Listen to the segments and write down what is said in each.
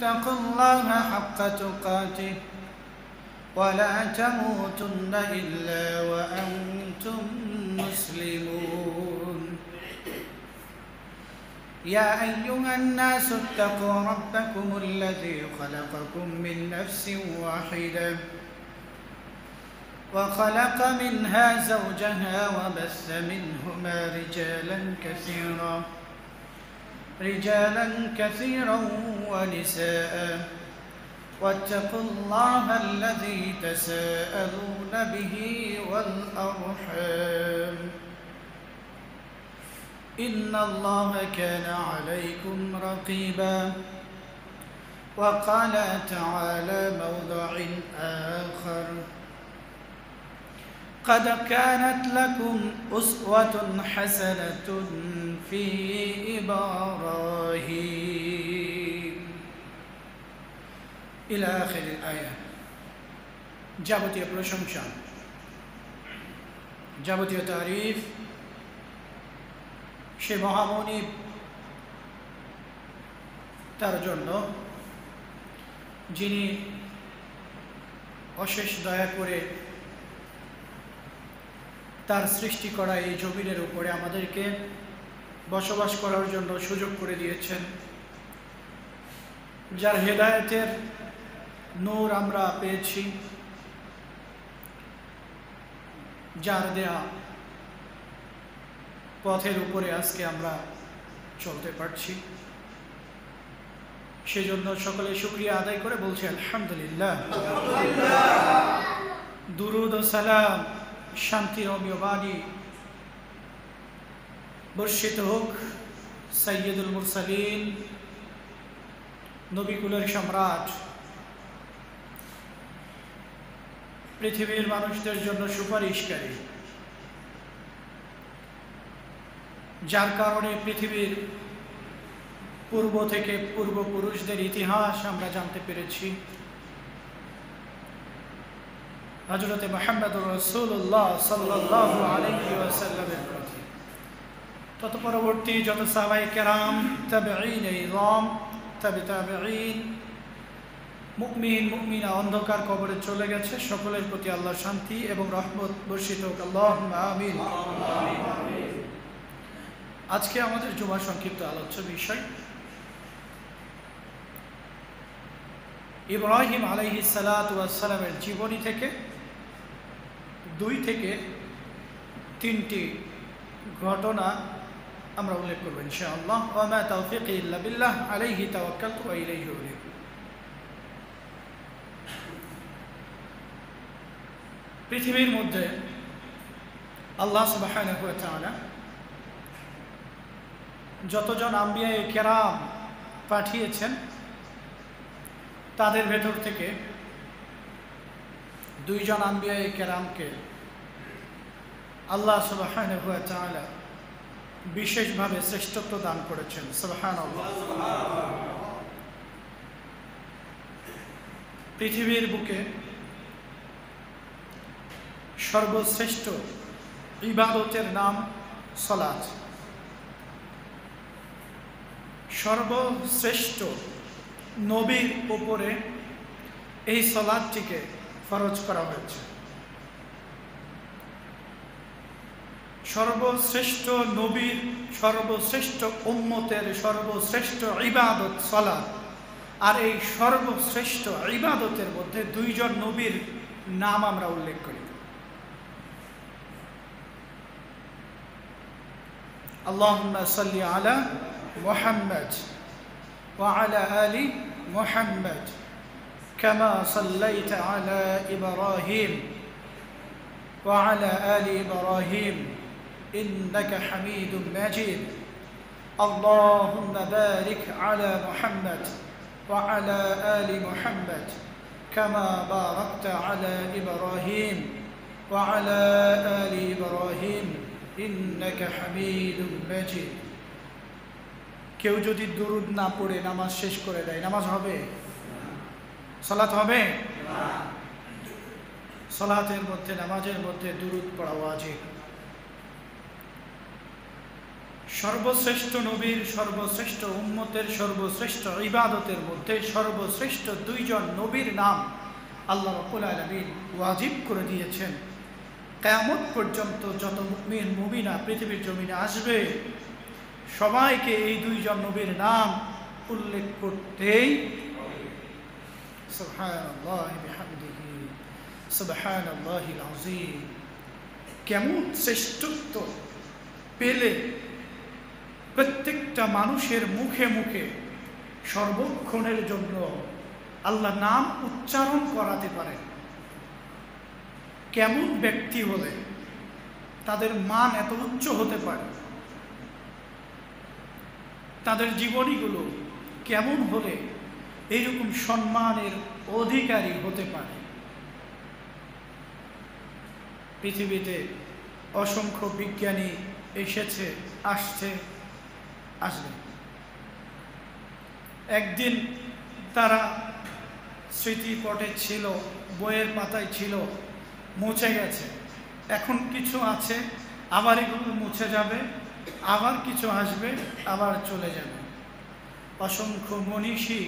اتقوا الله حق تقاته ولا تموتن إلا وأنتم مسلمون يا أيها الناس اتقوا ربكم الذي خلقكم من نفس واحدة وخلق منها زوجها وبث منهما رجالا كثيرا ونساء واتقوا الله الذي تساءلون به والأرحام إن الله كان عليكم رقيبا وقال تعالى موضع آخر قد كانت لكم أسوة حسنة في إبراهيم إلى آخر الآية যাবতীয় প্রশংসা যাবতীয় তারিফ সে মহামনিব তার জন্য যিনি অশেষ দয়া করে তার সৃষ্টি করা এই জমিনের উপরে আমাদেরকে বসবাস করার জন্য সুযোগ করে দিয়েছেন, যার হেদায়েতের নূর আমরা পেয়েছি, যার দেয়া পথের উপরে আজকে আমরা চলতে পারছি। সেজন্য সকলে শুকরিয়া আদায় করে বলছি আলহামদুলিল্লাহ। দুরুদ ও সালাম, শান্তির অমীয় বাণী বর্ষিত হোক সাইয়্যিদুল মুরসালিন, নবীকুলের সম্রাট, পৃথিবীর মানুষদের জন্য সুপারিশকারী, যার কারণে পৃথিবীর পূর্ব থেকে পূর্বপুরুষদের ইতিহাস আমরা জানতে পেরেছি। হযরত মুহাম্মদুর রাসূলুল্লাহ সাল্লাল্লাহু আলাইহি ওয়াসাল্লামের প্রতি, তত পরবর্তী যত সাহাবায়ে কেরাম, তাবেঈন ইযাম, তাবেঈন, মুমিন মুমিনা অন্ধকার কবরে চলে গেছে, সকলের প্রতি আল্লাহর শান্তি এবং রহমত বর্ষিত হোক। আল্লাহুম্মা আমিন। আজকে আমাদের জুমা সংক্ষিপ্ত আলোচ্য বিষয় ইব্রাহিম আলাইহিস সালাতু ওয়াস সালামের জীবনী থেকে 2 থেকে 3টি ঘটনা আমরা উল্লেখ করব ইনশাআল্লাহ। ওয়া মা তাওফীকি ইল্লা বিল্লাহ আলাইহি তাওয়াক্কালতু ওয়া ইলাইহি উনীব। পৃথিবীর মধ্যে আল্লাহ সুবহানাহু ওয়া তাআলা যতজন আম্বিয়ায়ে কেরাম পাঠিয়েছেন, তাদের ভেতর থেকে 2 জন আম্বিয়ায়ে কেরামকে আল্লাহ সুবহানাহু ওয়া তাআলা বিশেষভাবে শ্রেষ্ঠত্ব দান করেছেন। সুবহানাল্লাহ। পৃথিবীর বুকে সর্বশ্রেষ্ঠ ইবাদতের নাম সালাত। সর্বশ্রেষ্ঠ নবীর উপরে এই সালাতটিকে ফরজ করা হয়েছে। সর্বশ্রেষ্ঠ নবীর, সর্বশ্রেষ্ঠ উম্মতের সর্বশ্রেষ্ঠ ইবাদত সালাত। আর এই সর্বশ্রেষ্ঠ ইবাদতের মধ্যে 2 জন নবীর নাম আমরা উল্লেখ করি। আল্লাহুম্মা সাল্লি আলা মুহাম্মাদ ওয়া আলা আলি মুহাম্মাদ কামা সাল্লাইতা আলা ইব্রাহিম ওয়া আলা আলি ইব্রাহিম ইন্নাকা হামিদুম মাজিদ। আল্লাহুম্মা বারিক আলা মুহাম্মাদ ওয়া আলা আলি মুহাম্মাদ কামা বারাকতা আলা ইব্রাহিম ওয়া আলা আলি ইব্রাহিম ইন্নাকা হামিদুম মাজিদ। কেউ যদি দুরুদ না পড়ে নামাজ শেষ করে দেয়, নামাজ হবে? সালাত হবে? সালাতের মধ্যে, নামাজের মধ্যে দুরুদ পড়া ওয়াজিব। সর্বশ্রেষ্ঠ নবীর, সর্বশ্রেষ্ঠ উম্মতের, সর্বশ্রেষ্ঠ ইবাদতের মধ্যে সর্বশ্রেষ্ঠ দুইজন নবীর নাম আল্লাহ রাব্বুল আলামিন ওয়াজিব করে দিয়েছেন। কিয়ামত পর্যন্ত যত মুমিন মুমিনা পৃথিবীর জমিনে আসবে সবাইকে এই দুইজন নবীর নাম উল্লেখ করতেই সুবহানাল্লাহি বিহামদিহি সুবহানাল্লাহিল আযীম। কেমন শ্রেষ্ঠত্ব পেলে প্রত্যেকটা মানুষের মুখে মুখে সর্বক্ষণের জন্য আল্লাহ নাম উচ্চারণ করাতে পারে। কেমন ব্যক্তি হলে তাদের মান এত উচ্চ হতে পারে, তাদের জীবনীগুলো কেমন হলে এইরকম সম্মানের অধিকারী হতে পারে। পৃথিবীতে অসংখ্য বিজ্ঞানী এসেছে, আসছে, আসবে। একদিন তারা স্মৃতিপটে ছিল, বইয়ের পাতায় ছিল, মুছে গেছে। এখন কিছু আছে, আবার এগুলো মুছে যাবে, আবার কিছু আসবে, আবার চলে যাবে। অসংখ্য মনীষী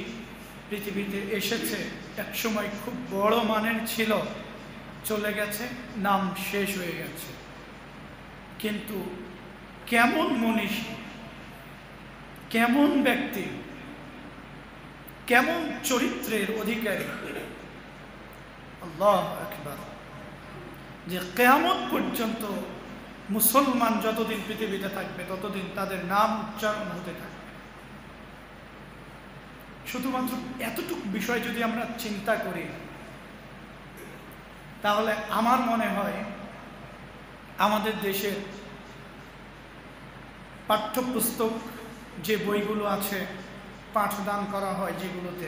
পৃথিবীতে এসেছে, একসময় খুব বড় মানের ছিল, চলে গেছে, নাম শেষ হয়ে গেছে। কিন্তু কেমন মনীষী, কেমন ব্যক্তি, কেমন চরিত্রের অধিকারী, আল্লাহু আকবার, যে কিয়ামত পর্যন্ত মুসলমান যতদিন পৃথিবীতে থাকবে ততদিন তাদের নাম উচ্চারণ হতে থাকবে। শুধুমাত্র এতটুকু বিষয় যদি আমরা চিন্তা করি তাহলে আমার মনে হয় আমাদের দেশের পাঠ্যপুস্তক যে বইগুলো আছে, পাঠদান করা হয়, যেগুলোতে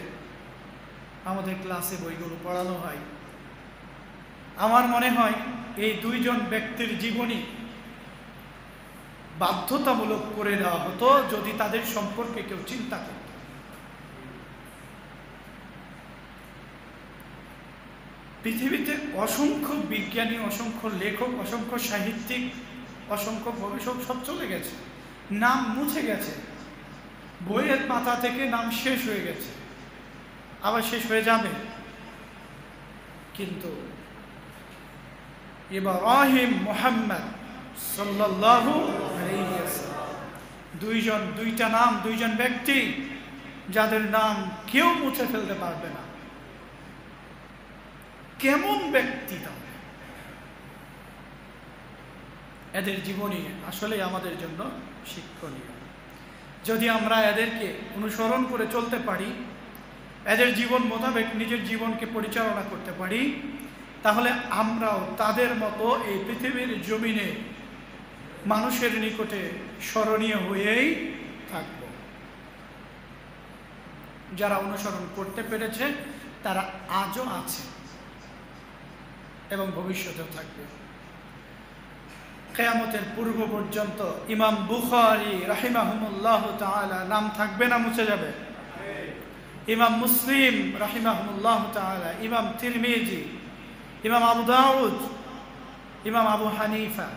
আমাদের ক্লাসে বইগুলো পড়ানো হয়, আমার মনে হয় এই দুইজন ব্যক্তির জীবনী বাধ্যতামূলক করে দেওয়া হতো যদি তাদের সম্পর্কে কেউ চিন্তা করত। পৃথিবীতে অসংখ্য বিজ্ঞানী, অসংখ্য লেখক, অসংখ্য সাহিত্যিক, অসংখ্য গবেষক সব চলে গেছে, নাম মুছে গেছে, বইয়ের পাতা থেকে নাম শেষ হয়ে গেছে, আবার শেষ হয়ে যাবে। কিন্তু ইব্রাহিম মুহাম্মদ সাল্লাল্লাহু আলাইহি ওয়াসাল্লাম, দুইটা নাম, দুইজন ব্যক্তি যাদের নাম কেউ মুছে ফেলতে পারবে না। কেমন ব্যক্তি তাহলে! এদের জীবনী আসলে আমাদের জন্য শিক্ষণীয়। যদি আমরা এদেরকে অনুসরণ করে চলতে পারি, এদের জীবন মোতাবেক নিজের জীবনকে পরিচালনা করতে পারি, তাহলে আমরাও তাদের মতো এই পৃথিবীর জমিনে মানুষের নিকটে স্মরণীয় হয়েই থাকব। যারা অনুসরণ করতে পেরেছে তারা আজও আছে এবং ভবিষ্যতেও থাকবে। কিয়ামতের পূর্ব পর্যন্ত ইমাম বুখারী রাহিমাহুমুল্লাহু তাআলা নাম থাকবে না মুছে যাবে? ইমাম মুসলিম রাহিমাহুমুল্লাহু তাআলা, ইমাম তিরমিজি, ইমাম আবু দাউদ, ইমাম আবু হানিফা,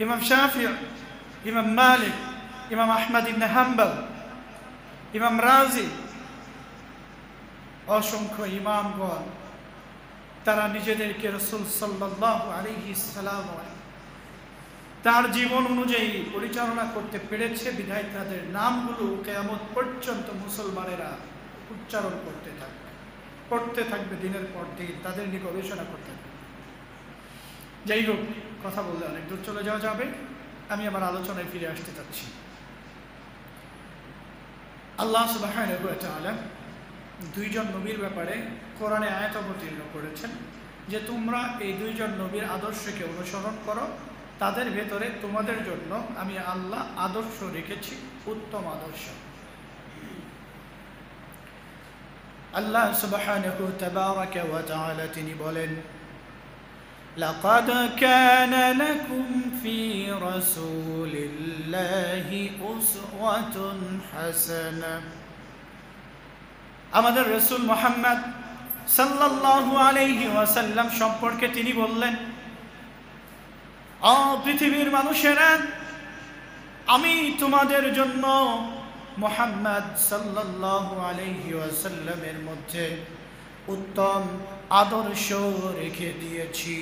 ইমাম শাফিঈ, ইমাম মালিক, ইমাম আহমদ ইবনে হাম্বল, ইমাম রাজি, অসংখ্য ইমামগণ তারা নিজেদেরকে রাসূল সাল্লাল্লাহু আলাইহি সাল্লাম তার জীবন অনুযায়ী পরিচালনা করতে পেরেছে বিধায় তাদের নামগুলো কিয়ামত পর্যন্ত মুসলমানেরা উচ্চারণ করতে থাকবে দিনের পর দিন, তাদের নিয়ে গবেষণা করতে থাকবে। যাই হোক, কথা বললে অনেক দূর চলে যাওয়া যাবে, আমি আমার আলোচনায় ফিরে আসতে চাচ্ছি। আল্লাহ সুবহানাহু ওয়া তাআলা দুইজন নবীর ব্যাপারে কোরআনে আয়াত অবতীর্ণ করেছেন যে তোমরা এই দুইজন নবীর আদর্শকে অনুসরণ করো, তাদের ভেতরে তোমাদের জন্য আমি আল্লাহ আদর্শ রেখেছি, উত্তম আদর্শ। আল্লাহ সুবহানাহু তাবারাকা ওয়া তাআলা তিনি বলেন, লাকাদ কানা লাকুম ফি রাসূলিল্লাহি উসওয়াতুন হাসানাহ। আমাদের রাসূল মুহাম্মদ সাল্লাল্লাহু আলাইহি ওয়াসাল্লাম সম্পর্কে তিনি বললেন, পৃথিবীর মানুষেরা আমি তোমাদের জন্য মুহাম্মদ সাল্লাল্লাহু আলাইহি ওয়াসাল্লামের মধ্যে উত্তম আদর্শ রেখে দিয়েছি।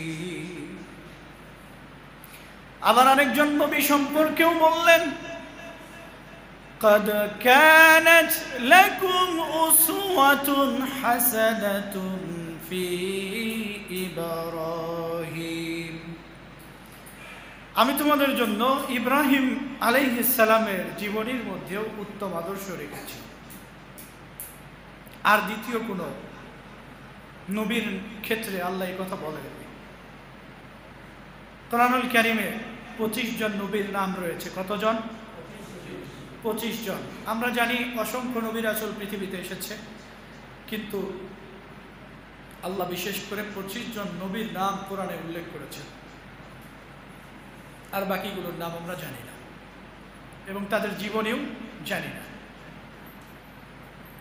আবার আরেকজন নবী সম্পর্কেও বললেন, قد كانت لكم أسوة حسنة في إبراهيم। আমি তোমাদের জন্য ইব্রাহিম আলাইহিস সালামের জীবনীর মধ্যেও উত্তম আদর্শ রেখেছি। আর দ্বিতীয় কোন নবীর ক্ষেত্রে আল্লাহ এই কথা বলেন। কোরআনুল কারীমে 25 জন নবীর নাম রয়েছে। কতজন? 25 জন। আমরা জানি অসংখ্য নবী রাসূল পৃথিবীতে এসেছে, কিন্তু আল্লাহ বিশেষ করে 25 জন নবীর নাম কোরআনে উল্লেখ করেছেন, আর বাকিগুলোর নাম আমরা জানি না এবং তাদের জীবনেও জানি না।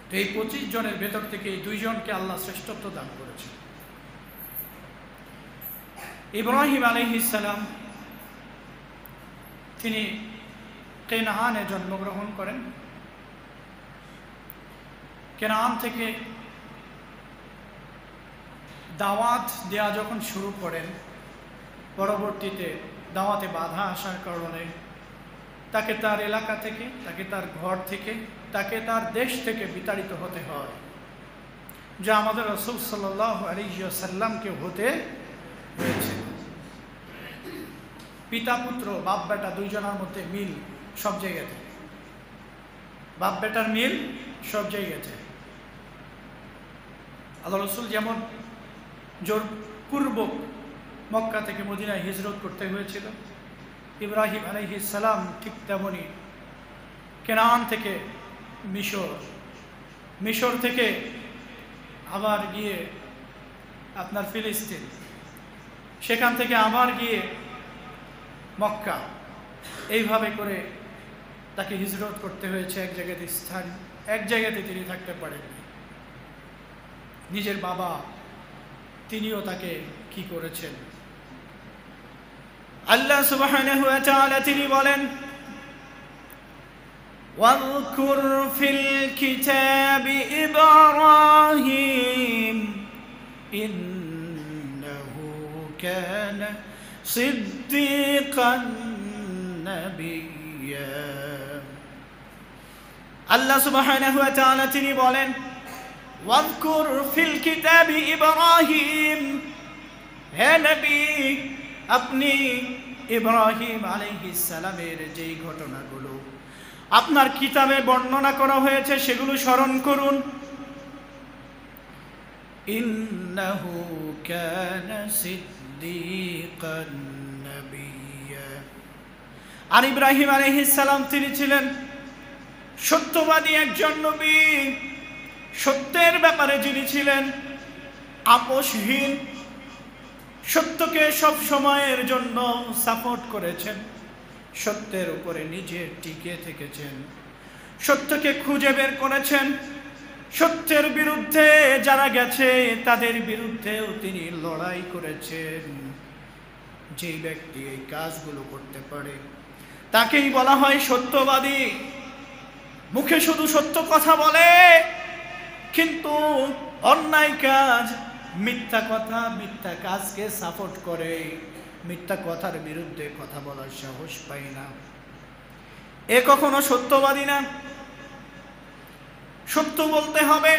তো এই 25 জনের ভেতর থেকে এই 2 জনকে আল্লাহ শ্রেষ্ঠত্ব দান করেছেন। ইব্রাহিম আলাইহিস সালাম তিনি কেনানে জন্মগ্রহণ করেন। কেনান থেকে দাওয়াত দেয়া যখন শুরু করেন, পরবর্তীতে দাওয়াতে বাধা আসার কারণে তাকে তার এলাকা থেকে, তাকে তার ঘর থেকে, তাকে তার দেশ থেকে বিতাড়িত হতে হয়, যা আমাদের রাসূল সাল্লাল্লাহু আলাইহি ওয়াসাল্লামকে হতে হয়েছে। পিতা পুত্র, বাপ বেটা 2 জনের মধ্যে মিল সব জায়গাতে, বাপ বেটার মিল সব জায়গাতে। আল্লাহ রাসূল যেমন জোরপূর্বক মক্কা থেকে মদিনায় হিজরত করতে হয়েছিল, ইব্রাহিম আলাইহিস সালাম ঠিক তেমনি কেনান থেকে মিশর থেকে আবার গিয়ে আপনার ফিলিস্তিন, সেখান থেকে আবার গিয়ে মক্কা, এইভাবে করে তাকে হিজরত করতে হয়েছে। এক জায়গাতে তিনি থাকতে পারেননি। নিজের বাবা তিনিও তাকে কি করেছেন। আল্লাহ সুবহানাহু ওয়া তাআলা তিনি বলেন, ওয়াযকুর ফিল কিতাবি ইব্রাহিম ইন্নাহু কানা সিদ্দীকান নাবিয়্যা। আল্লাহ সুবহানাহু ওয়া তাআলা তিনি বলেন, ওয়াযকুর ফিল কিতাবি ইব্রাহিম, হে নবী আপনি ইব্রাহিম আলাইহিস সালামের যেই ঘটনাগুলো আপনার কিতাবে বর্ণনা করা হয়েছে সেগুলো স্মরণ করুন। ইন্নাহু কানা সিদ্দীকান নাবিয়্যা। আর ইব্রাহিম আলাইহিস সালাম তিনি ছিলেন সত্যবাদী একজন নবী। সত্যের ব্যাপারে যিনি ছিলেন আপোষহীন, সত্যকে সব সময়ের জন্য সাপোর্ট করেছেন, সত্যের উপরে নিজে টিকে থেকেছেন, সত্যকে খুঁজে বের করেছেন, সত্যের বিরুদ্ধে যারা গেছে তাদের বিরুদ্ধেও তিনি লড়াই করেছেন। যেই ব্যক্তি এই কাজগুলো করতে পারে তাকেই বলা হয় সত্যবাদী। মুখে শুধু সত্য কথা বলে, কিন্তু অন্যায় কাজ, মিথ্যা কথা, মিথ্যা কাজকে সাপোর্ট করে, মিথ্যা কথার বিরুদ্ধে কথা বলার সাহস পায় না, এ কখনো সত্যবাদী না। সত্য বলতে হবে,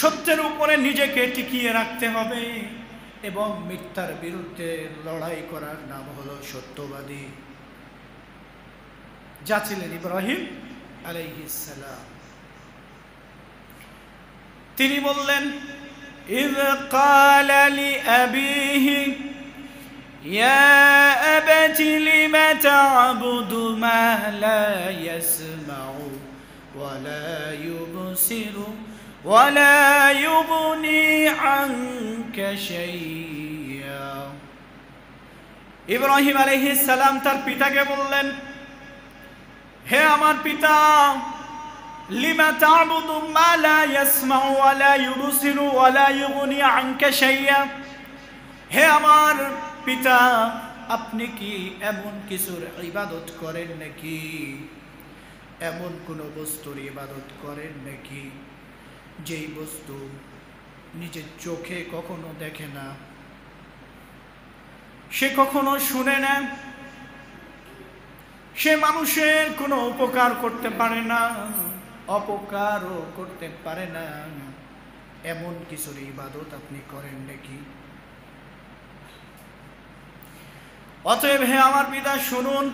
সত্যের উপরে নিজেকে টিকিয়ে রাখতে হবে এবং মিথ্যার বিরুদ্ধে লড়াই করার নাম হলো সত্যবাদী, যা ছিলেন ইব্রাহিম আলাইহিস সালাম। তিনি বললেন, إذ قال لأبيه يا أبت لم تعبد ما لا يسمع ولا يبصر ولا يغني عنك شيئا। ইব্রাহিম আলাইহিস সালাম তার পিতাকে বললেন, হে আমার পিতা, লিমা তা'বুদু মা লা ইয়াসমাউ ওয়া লা ইউবসিরু ওয়া লা ইউগনি আনকা শাইয়া। হে আমার পিতা, আপনি কি এমন কিছুর ইবাদত করেন নাকি, এমন কোনো বস্তুর ইবাদত করেন নাকি যেই বস্তু নিজের চোখে কখনো দেখে না, সে কখনো শুনে না, সে মানুষের কোনো উপকার করতে পারে না, অপকারও করতে পারে না, এমন কিছুর ইবাদত আপনি করেন নাকি? অতএব হে আমার পিতা শুনুন,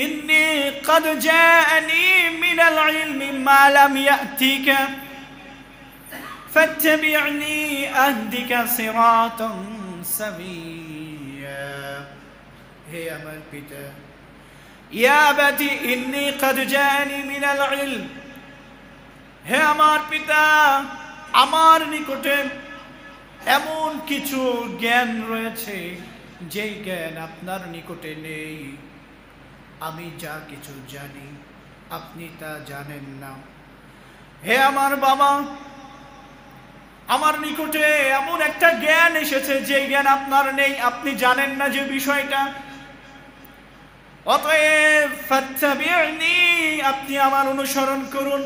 ইন্নী قد جاءني من العلم ما لم يأتك فاتبعني أهدك صراطا سويا। হে আমার পিতা, ইয়া আবাতি ইন্নী قد جاءني من العلم, হে আমার পিতা, আমার নিকটে এমন কিছু জ্ঞান রয়েছে যেই জ্ঞান আপনার নিকটে নেই। আমি যা কিছু জানি আপনি তা জানেন না। হে আমার বাবা, আমার নিকটে এমন একটা জ্ঞান এসেছে যে জ্ঞান আপনার নেই, আপনি জানেন না যে বিষয়টা। অতএব ফাত্তাবি'নি, আপনি আমার অনুসরণ করুন।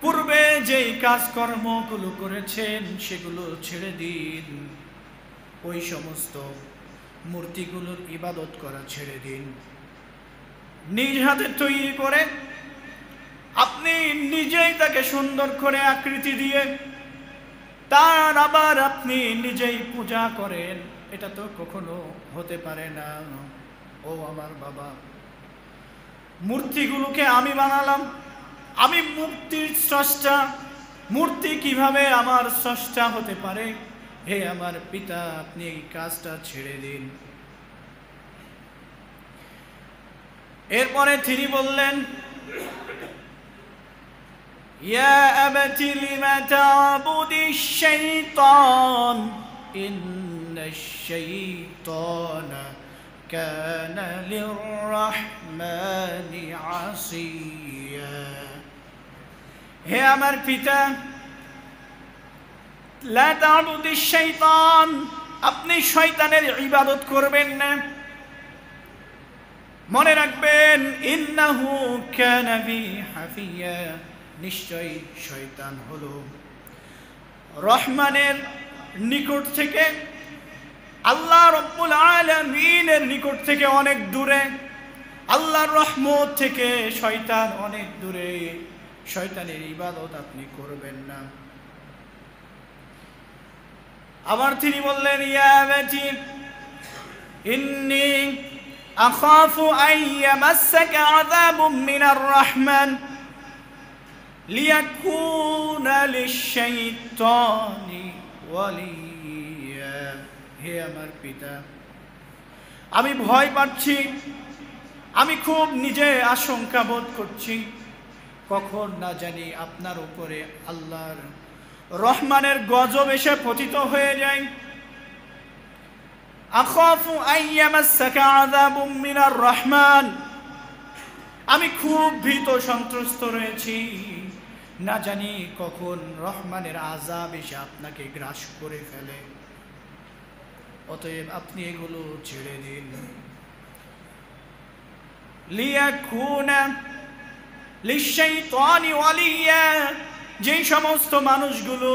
পূর্বে যেই কাজকর্মগুলো করেছেন সেগুলো ছেড়ে দিন, ওই সমস্ত মূর্তিগুলোর ইবাদত করা ছেড়ে দিন। নিজ হাতে তৈরি করে আপনি নিজেই তাকে সুন্দর করে আকৃতি দিয়ে তার আবার আপনি নিজেই পূজা করেন, এটা তো কখনো হতে পারে না। ও আমার বাবা, মূর্তিগুলোকে আমি বানালাম, আমি মূর্তির স্রষ্টা, মূর্তি কিভাবে আমার স্রষ্টা হতে পারে? হে আমার পিতা, আপনি এই কাজটা ছেড়ে দিন। এরপরে তিনি বললেন, ইয়া আবাতি লিমা তা'বুদিশ শাইতান ইন্নাশ শাইতানা কানা লির-রাহমানি আসিয়া। হে আমার পিতা, লা তা'বুদিশ শাইতান, আপনি শয়তানের ইবাদত করবেন না। মনে রাখবেন, ইন্নাহু কানা বি হাফিয়া, নিশ্চয়ই শয়তান হলো রহমানের নিকট থেকে, আল্লাহ রাব্বুল আলামিনের নিকট থেকে অনেক দূরে। আল্লাহর রহমত থেকে শয়তান অনেক দূরে, শয়তানের ইবাদত আপনি করবেন না। আবার তিনি বললেন, ইয়া আবাতি ইন্নী আখাফু আন ইয়ামাসসাকা আযাবুম মিনার রাহমান লিয়াকুনা লিশ-শাইতানি ওয়ালিয়া। হে আমার পিতা, আমি ভয় পাচ্ছি, আমি খুব নিজে আশঙ্কা বোধ করছি, কখন না জানি আপনার উপরে আল্লাহর রহমানের গজব এসে পতিত হয়ে যায়। আখাফু আন ইয়ামাসসাকা আযাবুম মিনার রাহমান, আমি খুব ভীত সন্ত্রস্ত রয়েছি, না জানি কখন রহমানের আযাব এসে আপনাকে গ্রাস করে ফেলে। অতএব আপনি এগুলো ছেড়ে দিন। লিয়াকুনা লিশ-শাইতানি ওয়ালিয়া, যেই সমস্ত মানুষগুলো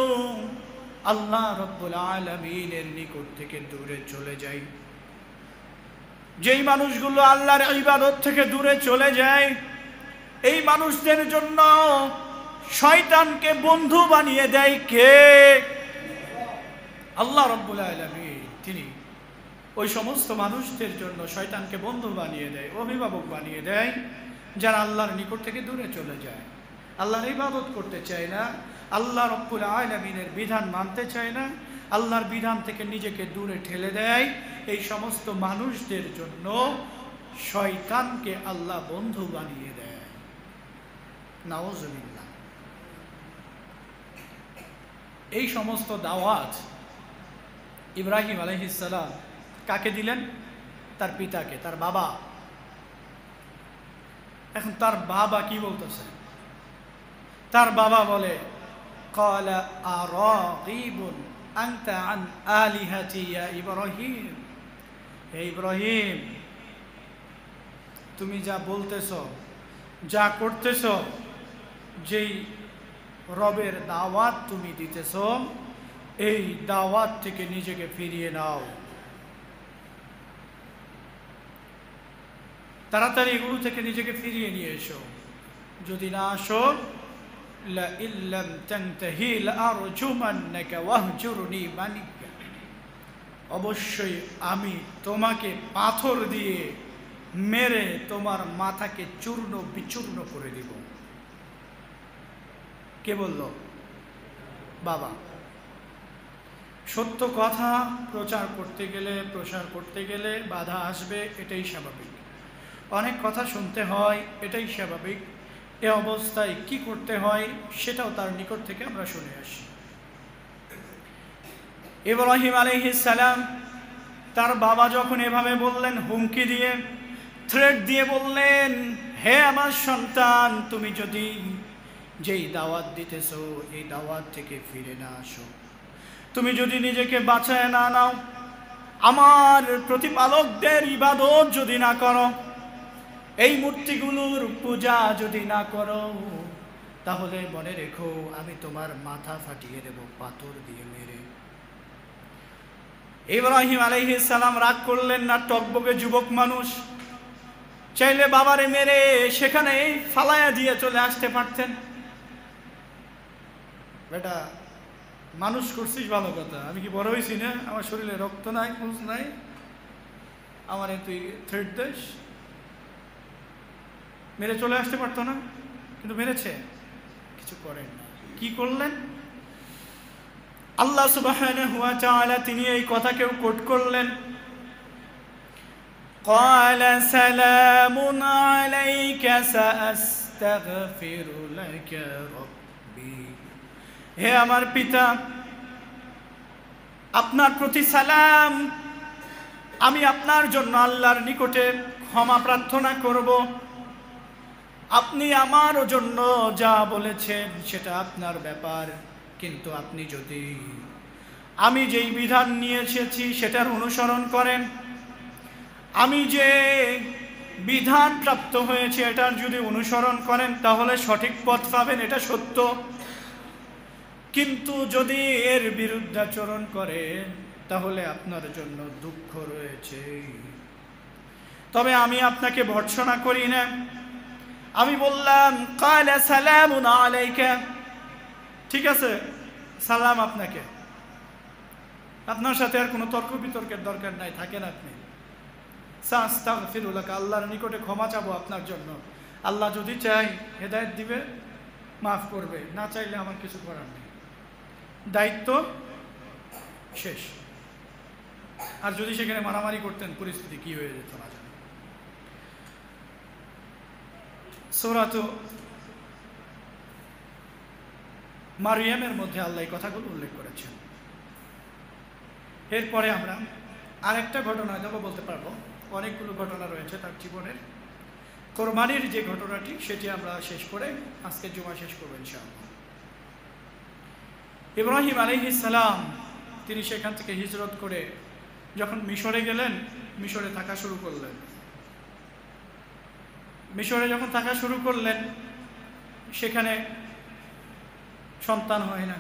আল্লাহ রাব্বুল আলামিনের নিকট থেকে দূরে চলে যায়, যেই মানুষগুলো আল্লাহর ইবাদত থেকে দূরে চলে যায়, এই মানুষদের জন্য শয়তানকে বন্ধু বানিয়ে দেয় কে? আল্লাহ রাব্বুল আলামিন। তিনি ওই সমস্ত মানুষদের জন্য শয়তানকে বন্ধু বানিয়ে দেয়, অভিভাবক বানিয়ে দেয়, যারা আল্লাহর নিকট থেকে দূরে চলে যায়, আল্লাহর ইবাদত করতে চায় না, আল্লাহ রাব্বুল আলামিনের বিধান মানতে চায় না, আল্লাহর বিধান থেকে নিজেকে দূরে ঠেলে দেয়। এই সমস্ত মানুষদের জন্য শয়তানকে আল্লাহ বন্ধু বানিয়ে দেয়। নাউজুবিল্লাহ। এই সমস্ত দাওয়াত ইব্রাহিম আলাইহিস সালাম কাকে দিলেন? তার পিতাকে, তার বাবা। এখন তার বাবা কি বলতেছে? তার বাবা বলে, ক্বালা আরাগীবুন আনতা আন আলিহাতি ইয়া ইব্রাহিম, হে ইব্রাহিম, তুমি যা বলতেছ, যা করতেছ, যেই রবের দাওয়াত তুমি দিতেছ, এই দাওয়াত থেকে নিজেকে ফিরিয়ে নাও। তাড়াতাড়ি এগুলো থেকে নিজেকে ফিরিয়ে নিয়ে এসো। যদি না আসো, লা ইল্লাম তানতাহি লাআরজুমান্নাকা ওয়াহজুরনি মালিয়া, অবশ্যই আমি তোমাকে পাথর দিয়ে মেরে তোমার মাথাকে চূর্ণ বিচূর্ণ করে দিব। কে বলল? বাবা। সত্য কথা প্রচার করতে গেলে, প্রসার করতে গেলে বাধা আসবে, এটাই স্বাভাবিক। অনেক কথা শুনতে হয়, এটাই স্বাভাবিক। এ অবস্থায় কি করতে হয় সেটাও তার নিকট থেকে আমরা শুনে আসি। ইব্রাহিম আলাইহিস সালাম তার বাবা যখন এভাবে বললেন, হুমকি দিয়ে, থ্রেট দিয়ে বললেন, হে আমার সন্তান, তুমি যদি যেই দাওয়াত দিতেছ এই দাওয়াত থেকে ফিরে না আসো, তুমি যদি নিজেকে বাঁচায় না নাও, আমার প্রতিপালকদের ইবাদত যদি না করো, এই মূর্তিগুলোর পূজা যদি না করো, তাহলে মনে রেখো আমি তোমার মাথা ফাটিয়ে দেব পাথর দিয়ে মেরে। ইব্রাহিম আলাইহিস সালাম রাগ করলেন না, টকবকে যুবক মানুষ, চাইলে বাবারে মেরে সেখানে ফালায়া দিয়ে চলে আসতে পারতেন। বেটা, মানুষ করছিস ভালো কথা, আমি কি বড় হয়েছি না? আমার শরীরে রক্ত নাই, খুঁজ নাই, আমার তুই থ্রেট দেশ, মেরে চলে আসতে পারতো না? কিন্তু মেরেছে, কিছু করেন না। কি করলেন? আল্লাহ সুবহানাহু ওয়া তাআলা তিনি এই কথাকেও কোট করলেন, ক্বালা সালামুন আলাইকা সাআস্তাগফিরু লাকা রাব্বি, হে আমার পিতা, আপনার প্রতি সালাম, আমি আপনার জন্য আল্লাহর নিকটে ক্ষমা প্রার্থনা করব। আপনি আমার জন্য যা বলেছেন সেটা আপনার ব্যাপার, কিন্তু আপনি যদি আমি যেই বিধান নিয়ে এসেছি সেটার অনুসরণ করেন, আমি যে বিধান প্রাপ্ত হয়েছে এটার যদি অনুসরণ করেন, তাহলে সঠিক পথ পাবেন, এটা সত্য। কিন্তু যদি এর বিরুদ্ধাচরণ করেন, তাহলে আপনার জন্য দুঃখ রয়েছে। তবে আমি আপনাকে ভর্ৎসনা করি না। আমি বললাম, ক্বালা সালামুন আলাইকা, ঠিক আছে, সালাম আপনাকে, আপনার সাথে আর কোনো তর্ক বিতর্কের দরকার নাই, থাকেন আপনি। সাআস্তাগফিরু লাকা, আল্লাহর নিকটে ক্ষমা চাবো আপনার জন্য। আল্লাহ যদি চাই হেদায়েত দিবে, মাফ করবে, না চাইলে আমার কিছু করার নেই, দায়িত্ব শেষ। আর যদি সেখানে মারামারি করতেন, পরিস্থিতি কি হয়ে যেত না জানি। সূরাত মারিয়ামের মধ্যে আল্লাহ এই কথাগুলো উল্লেখ করেছেন। এরপরে আমরা আরেকটা ঘটনা হয়তো বলতে পারবো, অনেকগুলো ঘটনা রয়েছে তার জীবনের। কোরবানির যে ঘটনাটি, সেটি আমরা শেষ করে আজকে জুমা শেষ করবো ইনশাআল্লাহ। ইব্রাহিম আলাইহিস সালাম তিনি সেখান থেকে হিজরত করে যখন মিশরে গেলেন, মিশরে থাকা শুরু করলেন। মিশরে যখন থাকা শুরু করলেন, সেখানে সন্তান হয় না,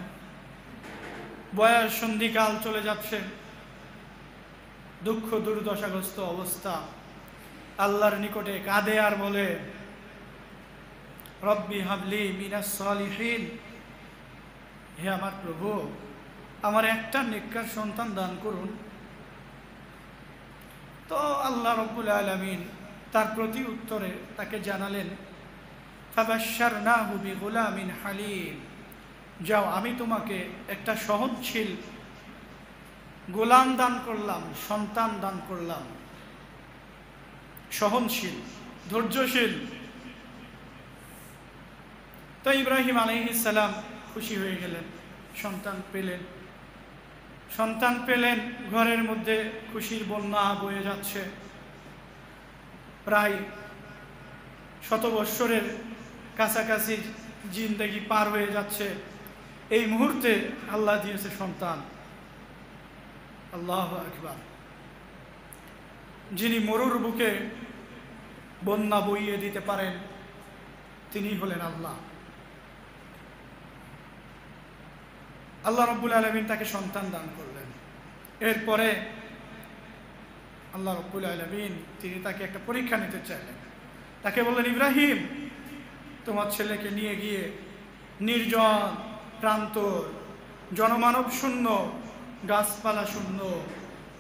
বয়স সন্ধিকাল চলে যাচ্ছে, দুঃখ দুর্দশাগ্রস্ত অবস্থা। আল্লাহর নিকটে কাঁদে আর বলে, রব্বি হাবলি মিনাস সালিহিন, হে আমার প্রভু, আমার একটা নেককার সন্তান দান করুন। তো আল্লাহ রব্বুল আলামিন তার প্রতি উত্তরে তাকে জানালেন, ফাবাশশারনাহু বিগুলামিন হালিম, যাও, আমি তোমাকে একটা সহনশীল গোলাম দান করলাম, সন্তান দান করলাম, সহনশীল, ধৈর্যশীল। তো ইব্রাহিম আলাইহিস সালাম খুশি হয়ে গেলেন, সন্তান পেলেন, ঘরের মধ্যে খুশির বন্যা বয়ে যাচ্ছে। প্রায় 100 বৎসরের কাছাকাছি জিন্দেগি পার হয়ে যাচ্ছে, এই মুহূর্তে আল্লাহ দিয়েছে সন্তান। আল্লাহু আকবার। যিনি মরুর বুকে বন্যা বইয়ে দিতে পারেন তিনি হলেন আল্লাহ। আল্লাহ রাব্বুল আলামিন তাকে সন্তান দান করলেন। এরপরে আল্লাহ রাব্বুল আলামিন তিনি তাকে একটা পরীক্ষা নিতে চাইলেন। তাকে বললেন, ইব্রাহিম, তোমার ছেলেকে নিয়ে গিয়ে নির্জন প্রান্তর জনমানব শূন্য গাছপালা শূন্য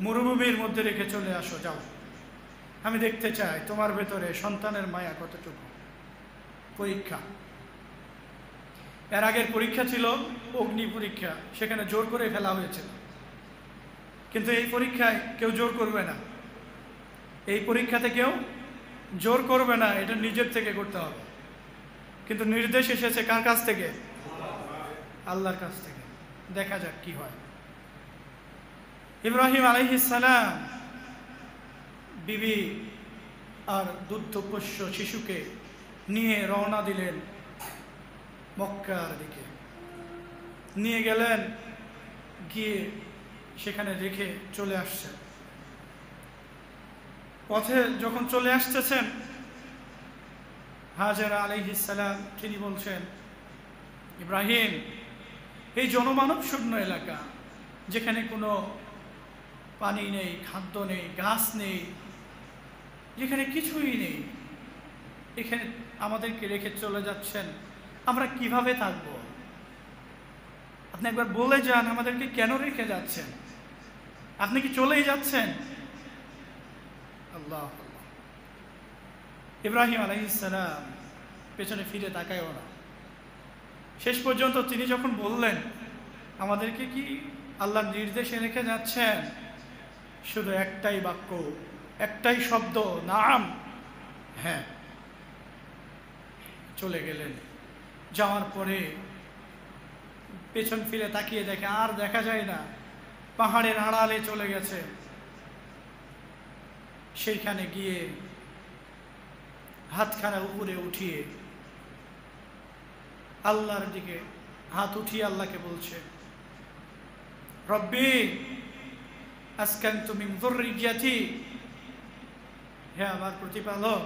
মরুভূমির মধ্যে রেখে চলে আসো, যাও। আমি দেখতে চাই তোমার ভেতরে সন্তানের মায়া কতটুকু। পরীক্ষা। এর আগের পরীক্ষা ছিল অগ্নি পরীক্ষা, সেখানে জোর করে ফেলা হয়েছিল। কিন্তু এই পরীক্ষায় কেউ জোর করবে না। এই পরীক্ষাতে কেউ জোর করবে না, এটা নিজের থেকে করতে হবে। কিন্তু নির্দেশ এসেছে কার কাছ থেকে? আল্লাহর কাছ থেকে। দেখা যাক কি হয়। ইব্রাহিম আলাইহিস সালাম বিবি আর দুগ্ধপোষ্য শিশুকে নিয়ে রওনা দিলেন মক্কার দিকে। নিয়ে গেলেন, গিয়ে সেখানে রেখে চলে আসছেন। পথে যখন চলে আসতেছেন, হাজেরা আলাইহিস সালাম তিনি বলছেন, ইব্রাহিম, এই জনমানব শূন্য এলাকা, যেখানে কোনো পানি নেই, খাদ্য নেই, গাছ নেই, যেখানে কিছুই নেই, এখানে আমাদেরকে রেখে চলে যাচ্ছেন, আমরা কিভাবে থাকব? আপনি একবার বলে যান আমাদেরকে কেন রেখে যাচ্ছেন? আপনি কি চলেই যাচ্ছেন? আল্লাহ। ইব্রাহিম আলাইহিস সালাম পেছনে ফিরে তাকায়ও না। শেষ পর্যন্ত তিনি যখন বললেন, আমাদেরকে কি আল্লাহর নির্দেশে রেখে যাচ্ছেন, শুধু একটাই বাক্য, একটাই শব্দ, নাম, হ্যাঁ। চলে গেলেন। যাওয়ার পরে পেছন ফিরে তাকিয়ে দেখে আর দেখা যায় না, পাহাড়ের আড়ালে চলে গেছে। সেইখানে গিয়ে হাতখানা উপরে উঠিয়ে আল্লাহর দিকে হাত উঠিয়ে আল্লাহকে বলছে, রব্বি আসকানতু মিন যুররিয়াতি, হে আমার প্রতিপালক,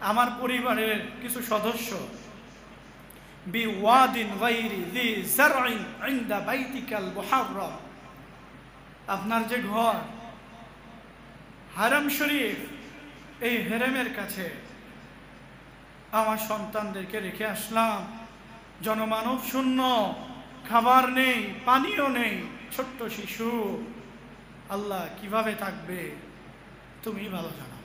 আমার পরিবারের কিছু সদস্য বিওয়াদিন গায়রি যি যারইন ইনদা বাইতিকাল মুহাররম, আপনার যে ঘর হারাম শরীফ, এই হেরেমের কাছে আমার সন্তানদেরকে রেখে আসলাম। জনমানব শূন্য, খাবার নেই, পানিও নেই, ছোট্ট শিশু। আল্লাহ কিভাবে থাকবে তুমি ভালো জানো।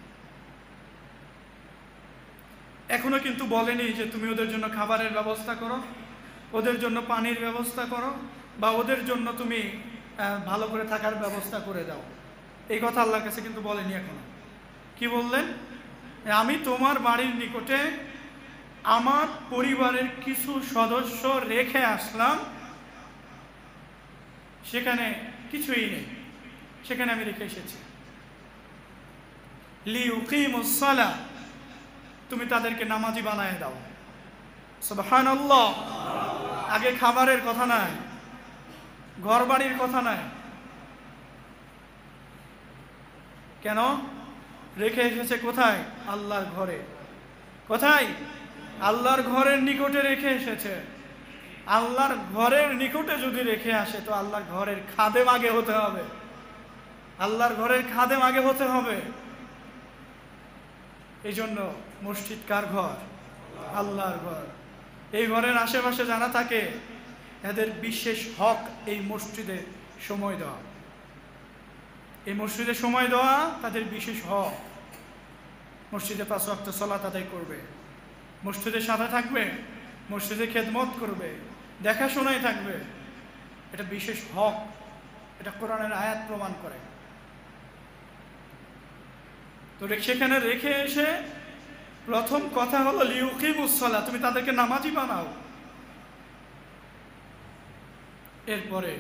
এখনো কিন্তু বলেনি যে তুমি ওদের জন্য খাবারের ব্যবস্থা করো, ওদের জন্য পানির ব্যবস্থা করো, বা ওদের জন্য তুমি ভালো করে থাকার ব্যবস্থা করে দাও। এই কথা আল্লাহর কাছে কিন্তু বলেনি এখনো। কি বললেন? আমি তোমার বাড়ির নিকটে আমার পরিবারের কিছু সদস্য রেখে আসলাম, সেখানে কিছুই নেই, সেখানে আমি রেখে এসেছি। লিউকিমুস সালাহ, তুমি তাদেরকে নামাজি বানায় দাও। সুবহানাল্লাহ। আগে খাবারের কথা নাই, ঘর বাড়ির কথা নাই। কেন রেখে এসেছে? কোথায়? আল্লাহর ঘরে। কোথায়? আল্লাহর ঘরের নিকটে রেখে এসেছে। আল্লাহর ঘরের নিকটে যদি রেখে আসে তো আল্লাহর ঘরের খাদেম আগে হতে হবে। আল্লাহর ঘরের খাদেম আগে হতে হবে। এই জন্য মসজিদ কার ঘর? আল্লাহর ঘর। এই ঘরের আশেপাশে যারা থাকে এদের বিশেষ হক এই মসজিদে সময় দেওয়া। এই মসজিদে সময় দেওয়া তাদের বিশেষ হক। মসজিদে 5 ওয়াক্ত সালাত আদায় করবে, মসজিদের সাথে থাকবে, মসজিদে খেদমত করবে, দেখাশোনায় থাকবে, এটা বিশেষ হক। এটা কোরআনের আয়াত প্রমাণ করে। তো সেখানে রেখে এসে প্রথম কথা হলো লিউকিমুস সালাহ, তুমি তাদেরকে নামাজি বানাও। এরপরে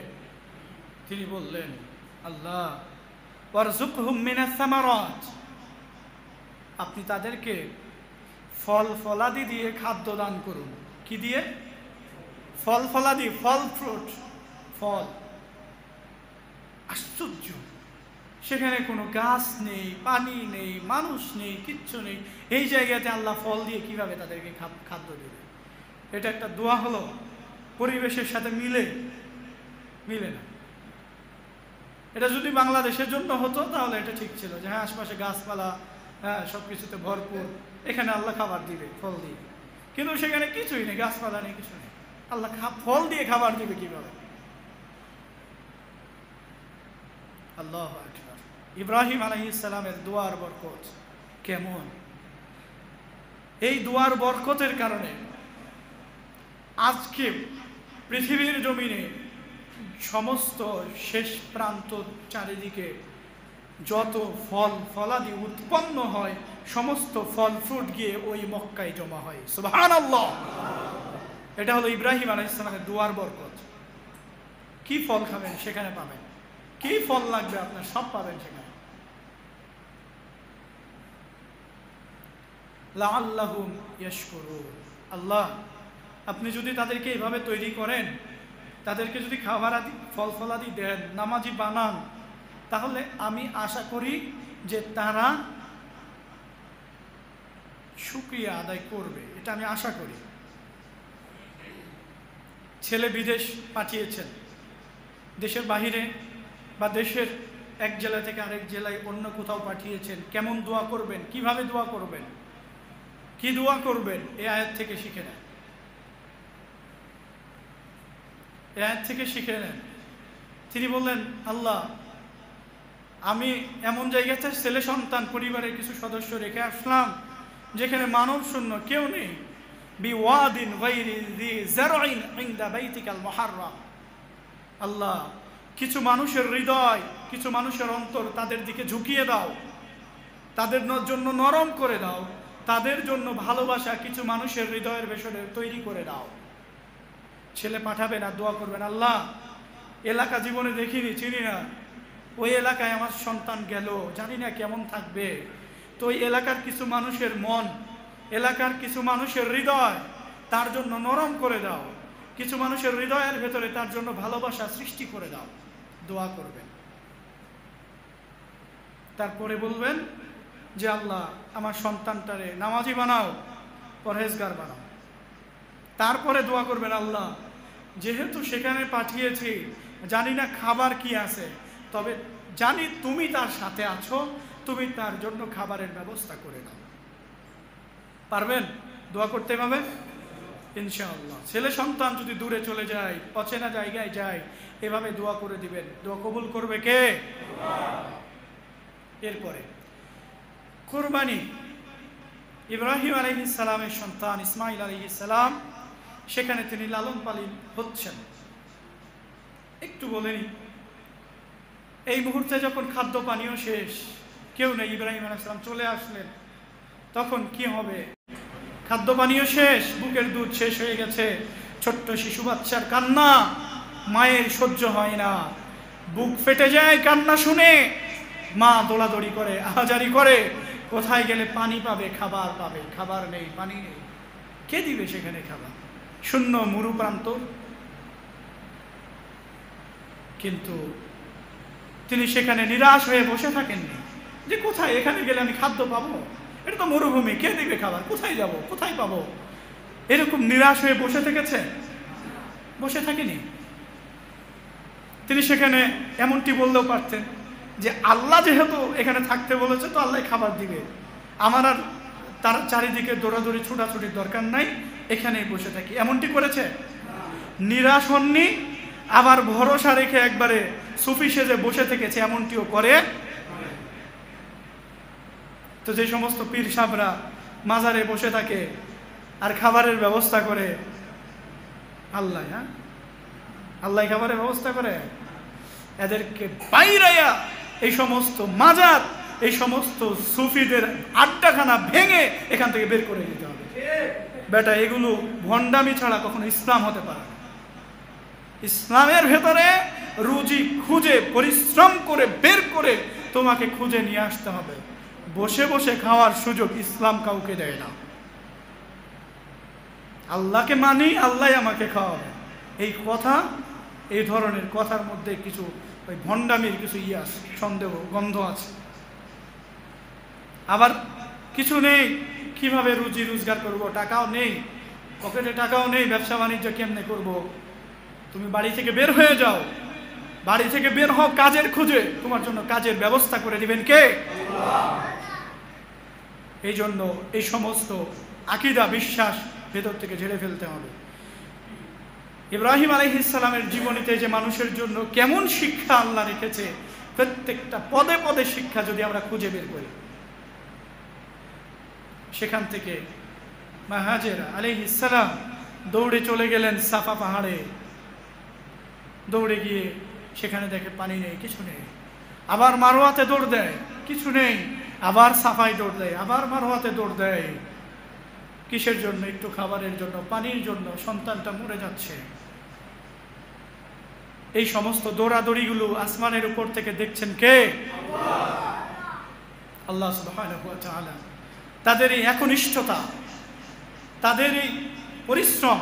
তিনি বললেন, আল্লাহ ওয়ারযুকহুম মিনাস সামারাত, আপনি তাদেরকে ফল ফলাদি দিয়ে খাদ্য দান করুন। কি দিয়ে? ফল ফলাদি, ফল, ফ্রুট, ফল। আশ্চর্য, সেখানে কোনো গাছ নেই, পানি নেই, মানুষ নেই, কিচ্ছু নেই। এই জায়গাতে আল্লাহ ফল দিয়ে কিভাবে তাদেরকে খাদ্য দেবে? এটা একটা দোয়া হলো? পরিবেশের সাথে মিলে না। এটা যদি বাংলাদেশের জন্য হতো তাহলে এটা ঠিক ছিল, যে হ্যাঁ আশপাশে গাছপালা, হ্যাঁ সবকিছুতে ভরপুর, এখানে আল্লাহ খাবার দিবে ফল দিয়ে। কিন্তু সেখানে কিছুই নেই, গাছপালা নেই, কিছু নেই। আল্লাহ ফল দিয়ে খাবার দিবে কিভাবে? আল্লাহু আকবার। ইব্রাহিম আলাইহিস সালামের দোয়ার বরকত কেমন! এই দোয়ার বরকতের কারণে আজকে পৃথিবীর জমিনে সমস্ত শেষ প্রান্ত চারিদিকে যত ফল ফলাদি উৎপন্ন হয়, সমস্ত ফল ফ্রুট গিয়ে ওই মক্কায় জমা হয়। সুবহানাল্লাহ। এটা হলো ইব্রাহিম আলাইহিস সালামের দোয়ার বরকত। কি ফল খাবেন সেখানে পাবেন, কি ফল লাগবে আপনার সব পাবেন সেখানে। লাআল্লাহুম ইয়াশকুরুন। আল্লাহ, আপনি যদি তাদেরকে এভাবে তৈরি করেন, তাদেরকে যদি খাবার আদি ফল ফলাদি দেন, নামাজি বানান, তাহলে আমি আশা করি যে তারা শুকরিয়া আদায় করবে। এটা আমি আশা করি। ছেলে বিদেশ পাঠিয়েছেন, দেশের বাহিরে বা দেশের এক জেলা থেকে আরেক জেলায় অন্য কোথাও পাঠিয়েছেন। কেমন দোয়া করবেন, কিভাবে দোয়া করবেন, কি দোয়া করবেন, এই আয়াত থেকে শিখে নেন। এই আয়াত থেকে শিখে নেন। তিনি বললেন, আল্লাহ, আমি এমন জায়গাতে ছেলে সন্তান পরিবারের কিছু সদস্য রেখে আসলাম যেখানে মানব শূন্য, কেউ নেই। বিওয়াদিন গায়রি যি যারইন ইনদা বাইতিকাল মুহাররাম। আল্লাহ, কিছু মানুষের হৃদয়, কিছু মানুষের অন্তর, তাদের দিকে ঝুঁকিয়ে দাও, তাদের জন্য নরম করে দাও, তাদের জন্য ভালোবাসা কিছু মানুষের হৃদয়ের ভেতরে তৈরি করে দাও। ছেলে পাঠাবেন আর দোয়া করবেন, আল্লাহ, এলাকা জীবনে দেখিনি, চিনি না, ওই এলাকায় আমার সন্তান গেল, জানি না কেমন থাকবে, তো ওই এলাকার কিছু মানুষের মন, এলাকার কিছু মানুষের হৃদয় তার জন্য নরম করে দাও, কিছু মানুষের হৃদয়ের ভেতরে তার জন্য ভালোবাসা সৃষ্টি করে দাও। দোয়া করবেন। তারপরে বলবেন যে আল্লাহ, আমার সন্তানটারে নামাজি বানাও, পরহেজগার বানাও। তারপরে দোয়া করবেন, আল্লাহ, যেহেতু সেখানে পাঠিয়েছি, জানি না খাবার কি আছে, তবে জানি তুমি তার সাথে আছো, তুমি তার জন্য খাবারের ব্যবস্থা করে দাও। পারবেন? দোয়া করতে পারবেন ইনশাআল্লাহ। ছেলে সন্তান যদি দূরে চলে যায়, অচেনা জায়গায় যায়, এভাবে দোয়া করে দিবেন। দোয়া কবুল করবে কে? এরপরে কুরবানি। ইব্রাহিম আলাইহিস সালামের সন্তান ইসমাইল আলাইহিস সালাম, সেখানে তিনি লালন পালন হচ্ছেন। একটু বলেনি, এই মুহূর্তে যখন খাদ্য পানীয় শেষ, কেউ নেই, ইব্রাহিম আলাইহিস সালাম চলে আসলেন, তখন কি হবে? খাদ্য পানীয় শেষ, বুকের দুধ শেষ হয়ে গেছে, ছোট্ট শিশু বাচ্চার কান্না মায়ের সহ্য হয় না, বুক ফেটে যায় কান্না শুনে। মা দৌড়াদৌড়ি করে, আহাজারি করে, কোথায় গেলে পানি পাবে, খাবার পাবে, খাবার নেই, পানি নেই, কে দিবে সেখানে খাবার? শূন্য মরু প্রান্ত। কিন্তু তিনি সেখানে নিরাশ হয়ে বসে থাকেননি, যে কোথায়, এখানে গেলে আমি খাদ্য পাবো, এটা তো মরুভূমি, কে দিবে খাবার, কোথায় যাব, কোথায় পাবো, এরকম নিরাশ হয়ে বসে থেকেছে? বসে থাকেনি। তিনি সেখানে এমনটি বললেও পারতেন যে আল্লাহ যেহেতু এখানে থাকতে বলেছে, তো আল্লাহ খাবার দিবে, আমার আর তার চারিদিকে দৌড়াদৌড়ি ছোটাছুটির দরকার নাই, এখানেই বসে থাকি। এমনটি করেছে? নিরাশ হননি, আবার ভরসা রেখে একবারে সুফি সেজে বসে থেকেছে, এমনটিও করে। তো যে সমস্ত পীর সাহেবরা মাজারে বসে থাকে আর খাবারের ব্যবস্থা করে, আল্লাহ, হ্যাঁ, আল্লাহ খাবারের ব্যবস্থা করে, এদেরকে বাইরাইয়া এই সমস্ত মাজার, এই সমস্ত সুফিদের আড্ডাখানা ভেঙে এখান থেকে বের করে দিতে হবে। বেটা, এগুলো ভণ্ডামি ছাড়া কখনো ইসলাম হতে পারে না। ইসলামের ভেতরে রুজি খুঁজে পরিশ্রম করে বের করে তোমাকে খুঁজে নিয়ে আসতে হবে। বসে বসে খাওয়ার সুযোগ ইসলাম কাউকে দেয় না। আল্লাহকে মানি, আল্লাহ আমাকে খাওয়াবে, এই কথা এই ধরনের কথার মধ্যে কিছু ওই ভণ্ডামির কিছু আছে, সন্দেহ গন্ধ আছে। আবার কিছু নেই, কিভাবে রুজি রোজগার করব, টাকাও নেই, পকেটে টাকাও নেই, ব্যবসা বাণিজ্য কেমনে করব। তুমি বাড়ি থেকে বের হয়ে যাও, বাড়ি থেকে বের হও কাজের খুঁজে, তোমার জন্য কাজের ব্যবস্থা করে দিবেন কে? এই জন্য এই সমস্ত আকীদা বিশ্বাস ভেতর থেকে ঝেড়ে ফেলতে হবে। ইব্রাহিম আলাইহিস সালামের জীবনীতে যে মানুষের জন্য কেমন শিক্ষা আল্লাহ রেখেছে, প্রত্যেকটা পদে পদে শিক্ষা যদি আমরা খুঁজে বের করি। সেখান থেকে মা হাজেরা আলাইহিস সালাম দৌড়ে চলে গেলেন সাফা পাহাড়ে। দৌড়ে গিয়ে সেখানে দেখে পানি নেই, কিছু নেই। আবার মারওয়াতে দৌড় দেয়, কিছু নেই। আবার সাফায় দৌড় দেয়, আবার মারওয়াতে দৌড় দেয়। কিসের জন্য? একটু খাবারের জন্য, পানির জন্য। সন্তানটা মরে যাচ্ছে। এই সমস্ত দৌড়াদৌড়িগুলো আসমানের উপর থেকে দেখছেন কে? আল্লাহ সুবহানাহু ওয়া তাআলা। তাদের এই একনিষ্ঠতা, তাদের এই পরিশ্রম,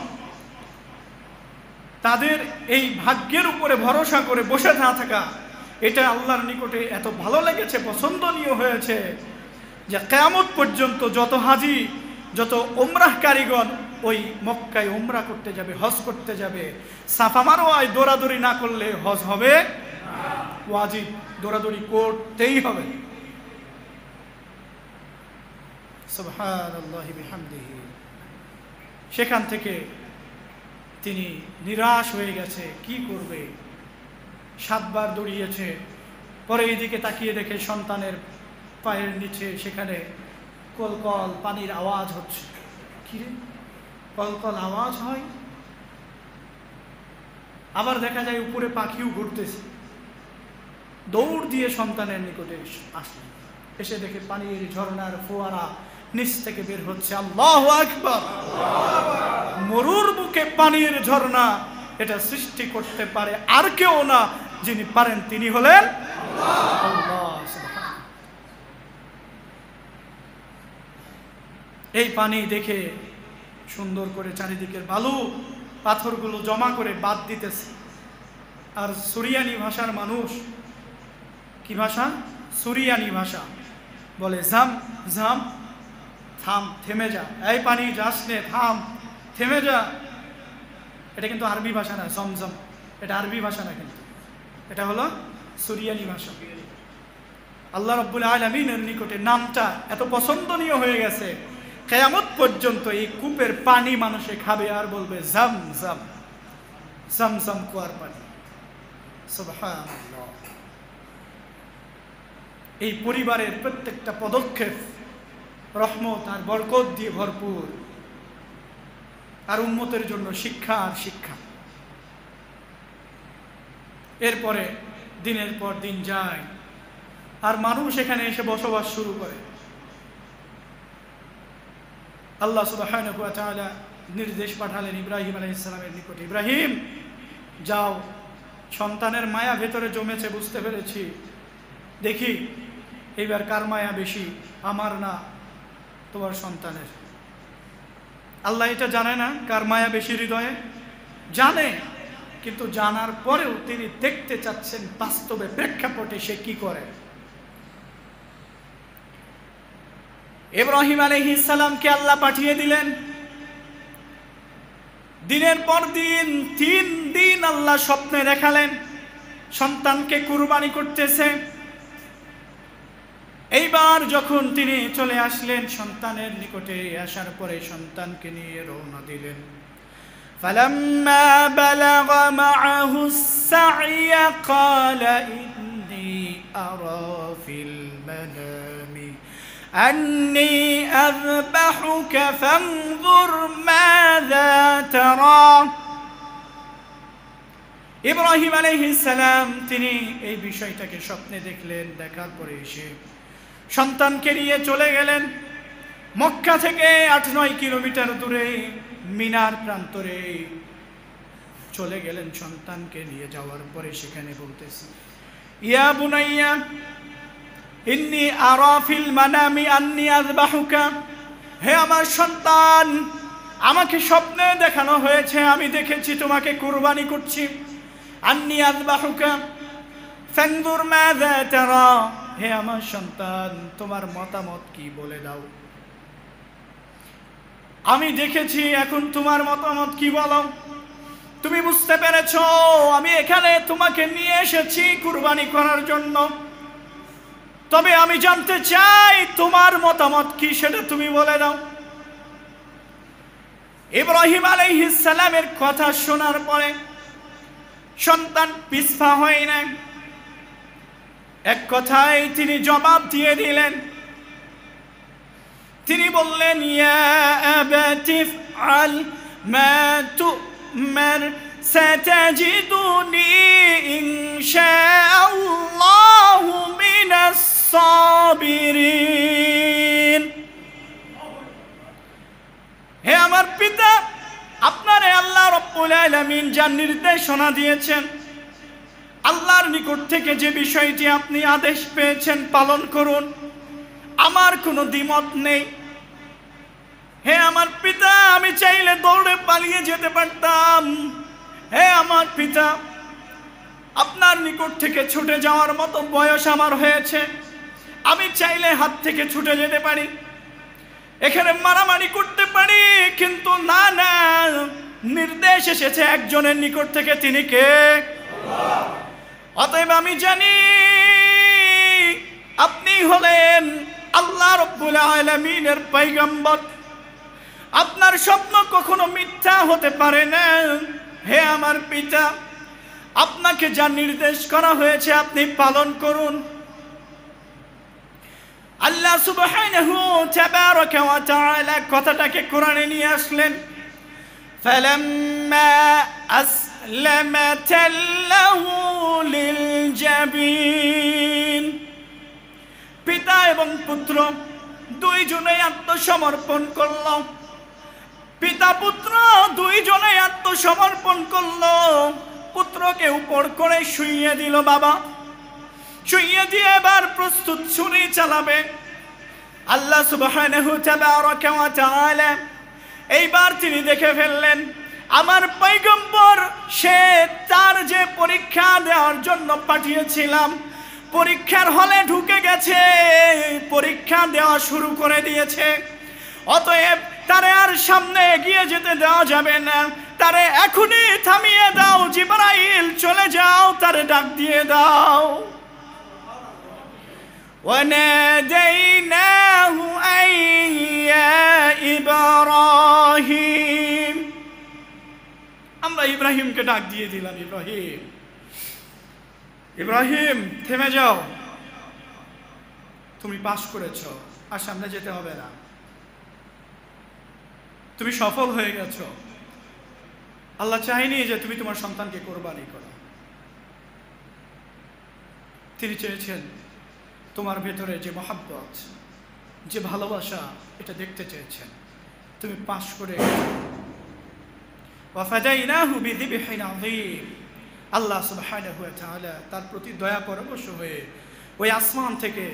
তাদের এই ভাগ্যের উপরে ভরসা করে বসে না থাকা, এটা আল্লাহর নিকটে এত ভালো লেগেছে, পছন্দনীয় হয়েছে যে কিয়ামত পর্যন্ত যত হাজি, যত উমরাহ কারিগণ ওই মক্কায় উমরা করতে যাবে, হজ করতে যাবে, সাফা মারওয়ায় দৌড়াদৌড়ি না করলে হজ হবে ওয়াজিব, দৌড়াদৌড়ি করতেই হবে। সুবহানাল্লাহি বিহামদিহি। সেখান থেকে তিনি নিরাশ হয়ে গেছে, কি করবে? 7 বার দৌড়িয়েছে। পরে এইদিকে তাকিয়ে দেখে সন্তানের পায়ের নিচে সেখানে কলকল পানির আওয়াজ হচ্ছে। কি রে, কলকল আওয়াজ হয়? আবার দেখা যায় উপরে পাখিও ঘুরতেছে। দৌড় দিয়ে সন্তানের নিকটে আসলেন। এসে দেখে পানির ঝর্ণার ফোয়ারা নিচ থেকে বের হচ্ছে। আল্লাহু আকবার! মরুর বুকে পানির ঝর্ণা, এটা সৃষ্টি করতে পারে আর কেউ না, যিনি পারেন তিনি হলেন আল্লাহ। এই পানি দেখে সুন্দর করে চারিদিকের বালু পাথরগুলো জমা করে বাদ দিতেছে। আর সুরিয়ানি ভাষার মানুষ, কি ভাষা? সুরিয়ানি ভাষা বলে জাম জাম, থাম, থেমে যা, এই পানি যাস নে, থাম, থেমে যা। এটা কিন্তু আরবি ভাষা না, জমজম, এটা আরবি ভাষা না, কিন্তু এটা হলো সুরিয়ানি ভাষা। আল্লাহ রাব্বুল আলামিনের নিকটে নামটা এত পছন্দনীয় হয়ে গেছে, কিয়ামত পর্যন্ত এই কূপের পানি মানুষে খাবে আর বলবে জাম জাম, জামজাম কুয়ার পানি। সুবহানাল্লাহ। এই পরিবারের প্রত্যেকটা পদক্ষেপ রহমত আর বরকত দিয়ে ভরপুর, আর উম্মতের জন্য শিক্ষা আর শিক্ষা। এরপরে দিনের পর দিন যায়, আর মানুষ এখানে এসে বসবাস শুরু করে। আল্লাহ সুবহানাহু ওয়া তাআলা নির্দেশ পাঠালেন ইব্রাহিম আলাইহিস সালামের নিকটে, ইব্রাহিম যাও, সন্তানের মায়া ভেতরে জমেছে, বুঝতে পেরেছি, দেখি এইবার কার মায়া বেশি, আমার না তোমার সন্তানের। আল্লাহ এটা জানে না কার মায়া বেশি হৃদয়ে? জানে, কিন্তু জানার পরেও তিনি দেখতে চাচ্ছেন বাস্তবে প্রেক্ষাপটে সে কি করে। ইব্রাহিম আলাইহিস সালামকে আল্লাহ পাঠিয়ে দিলেন। দিনের পর দিন 3 দিন আল্লাহ স্বপ্নে দেখালেন সন্তানকে কুরবানি করতেছে। এইবার যখন তিনি চলে আসলেন সন্তানের নিকটে, আসার পরে সন্তানকে নিয়ে রওনা দিলেন। فلما بلغ معه السعي قال إني أرى في المنام أني أذبحك فانظر ماذا ترى। ইব্রাহিম আলাইহিস সালাম তিনি এই বিষয়টাকে স্বপ্নে দেখলেন। দেখার পরে এসে সন্তানকে নিয়ে চলে গেলেন মক্কা থেকে 8-9 কিলোমিটার দূরে মিনার প্রান্তরে চলে গেলেন। সন্তানকে নিয়ে যাওয়ার পরে সেখানে বলতেছি, ইয়া বুনাইয়া ইন্নী আরা ফিল মানামি আন্নী আযবাহুকা, হে আমার সন্তান, আমাকে স্বপ্নে দেখানো হয়েছে, আমি দেখেছি তোমাকে কুরবানি করছি। আন্নী আযবাহুকা ফানজুর মাযা তারা, হে আমার সন্তান তোমার মতামত কি বলে দাও, আমি দেখেছি, এখন তোমার মতামত কি বলো। তুমি বুঝতে পেরেছো আমি এখানে তোমাকে নিয়ে এসেছি কুরবানি করার জন্য, তবে আমি জানতে চাই তোমার মতামত কি, সেটা তুমি বলে দাও। ইব্রাহিম আলাইহিস সালামের কথা শোনার পরে সন্তান পিছপা হয় না, এক কথায় তিনি জবাব দিয়ে দিলেন। তিনি বললেন, ইয়া আবাতি ইফআল মা তু'মার সাতাজিদুনি ইনশাআল্লাহু মিনাস সাবিরিন। হে আমার পিতা, আপনারে আল্লাহ রাব্বুল আলামিন যা নির্দেশনা দিয়েছেন, আল্লাহর নিকট থেকে যে বিষয়টি আপনি আদেশ পেয়েছেন পালন করুন, আমার কোনো দ্বিমত নেই। হে আমার পিতা, আমি চাইলে দৌড়ে পালিয়ে যেতে পারতাম। হে আমার পিতা, আপনার নিকট থেকে ছুটে যাওয়ার মতো বয়স আমার হয়েছে, আমি চাইলে হাত থেকে ছুটে যেতে পারি, এখানে মারামারি করতে পারি, কিন্তু না না, নির্দেশ এসেছে একজনের নিকট থেকে, তিনি কে? অতএব আমি জানি আপনি হলেন আল্লাহ রাব্বুল আলামিনের পয়গম্বর, আপনার স্বপ্ন কখনো মিথ্যা হতে পারে না। হে আমার পিতা, আপনাকে যা নির্দেশ করা হয়েছে আপনি পালন করুন। আল্লাহ সুবহানাহু তাবারাকা ওয়া তাআলা কথাটাকে কোরআনে নিয়ে আসলেন। ফালাম্মা আসলামা তাল্লাহু লিল জাবিন, পিতা এবং পুত্র দুইজনেই আত্মসমর্পণ করল। পিতা পুত্র দুইজনেই আত্মসমর্পণ করল। পুত্রকে উপর করে শুইয়ে দিল বাবা, শুইয়ে দিয়ে এবার প্রস্তুত ছুরি চালাবে। আল্লাহ সুবহানাহু তাবারাকা ওয়া তাআলা এইবার তিনি দেখে ফেললেন আমার পয়গম্বর, সে তার যে পরীক্ষা দেওয়ার জন্য পাঠিয়েছিলাম, পরীক্ষার হলে ঢুকে গেছে, পরীক্ষা দেওয়া শুরু করে দিয়েছে। অতএব তারে আর সামনে এগিয়ে যেতে দেওয়া যাবে না, তারে এখনই থামিয়ে দাও। জিবরাইল চলে যাও, তারে ডাক দিয়ে দাও। وَنَادَيْنَاهُ أَن يَا إِبْرَاهِيمُ, আমরা ইব্রাহিমকে ডাক দিয়ে দিলাম, ইব্রাহিম, ইব্রাহিম থেমে যাও, তুমি পাস করেছো, আর সামনে যেতে হবে না, তুমি সফল হয়ে গেছো। আল্লাহ চাইনি যে তুমি তোমার সন্তানকে কোরবানি করো, তিনি চেয়েছেন তোমার ভেতরে যে মহাব্বত, যে ভালোবাসা, এটা দেখতে চেয়েছেন। তুমি পাস করে ওয়াফাদাইনাহু বিযিবহিন আযীম, আল্লাহ সুবহানাহু ওয়া তাআলা তার প্রতি দয়া পরবশ হয়ে ওই আসমান থেকে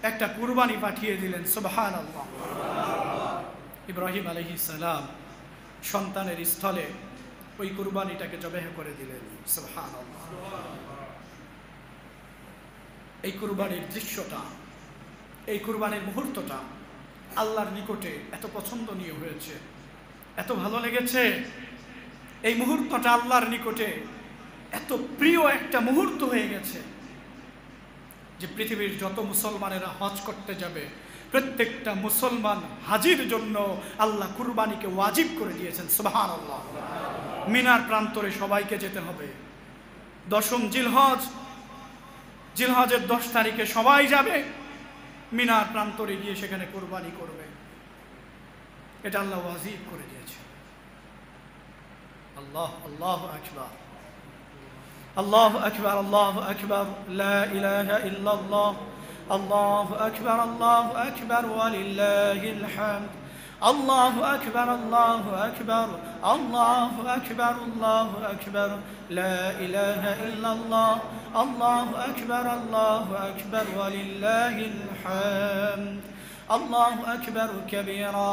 একটা কুরবানি পাঠিয়ে দিলেন। সুবহানাল্লাহ। ইব্রাহিম আলাইহিস সালাম সন্তানের স্থলে ওই কুরবানিটাকে জবাহ করে দিলেন। সুবহানাল্লাহ। এই কুরবানির দৃশ্যটা, এই কুরবানির মুহূর্তটা আল্লাহর নিকটে এত পছন্দনীয় হয়েছে, এত ভালো লেগেছে। এই মুহূর্তটা আল্লাহর নিকটে এত প্রিয় একটা মুহূর্ত হয়ে গেছে যে পৃথিবীর যত মুসলমানেরা হজ করতে যাবে, প্রত্যেকটা মুসলমান হাজির জন্য আল্লাহ কুরবানিকে ওয়াজিব করে দিয়েছেন। সুবহানাল্লাহ। মিনার প্রান্তরে সবাইকে যেতে হবে। 10ম জিলহজ, জিলহজের 10 তারিখে সবাই যাবে মিনার প্রান্তরে গিয়ে সেখানে কুরবানি করবে। এটা আল্লাহ ওয়াজিব করে দিয়েছে। আল্লাহ, আল্লাহু আকবার, আল্লাহু আকবার, আল্লাহু আকবার, লা ইলাহা ইল্লাল্লাহ, আল্লাহু আকবার, আল্লাহু আকবার, ওয়া লিল্লাহিল হামদ। আল্লাহু আকবার, আল্লাহু আকবার, আল্লাহু আকবার, আল্লাহু আকবার, লা ইলাহা ইল্লাল্লাহ, আল্লাহু আকবার, আল্লাহু আকবার, ওয়া লিল্লাহিল হামদ। আল্লাহু আকবার কাবীরা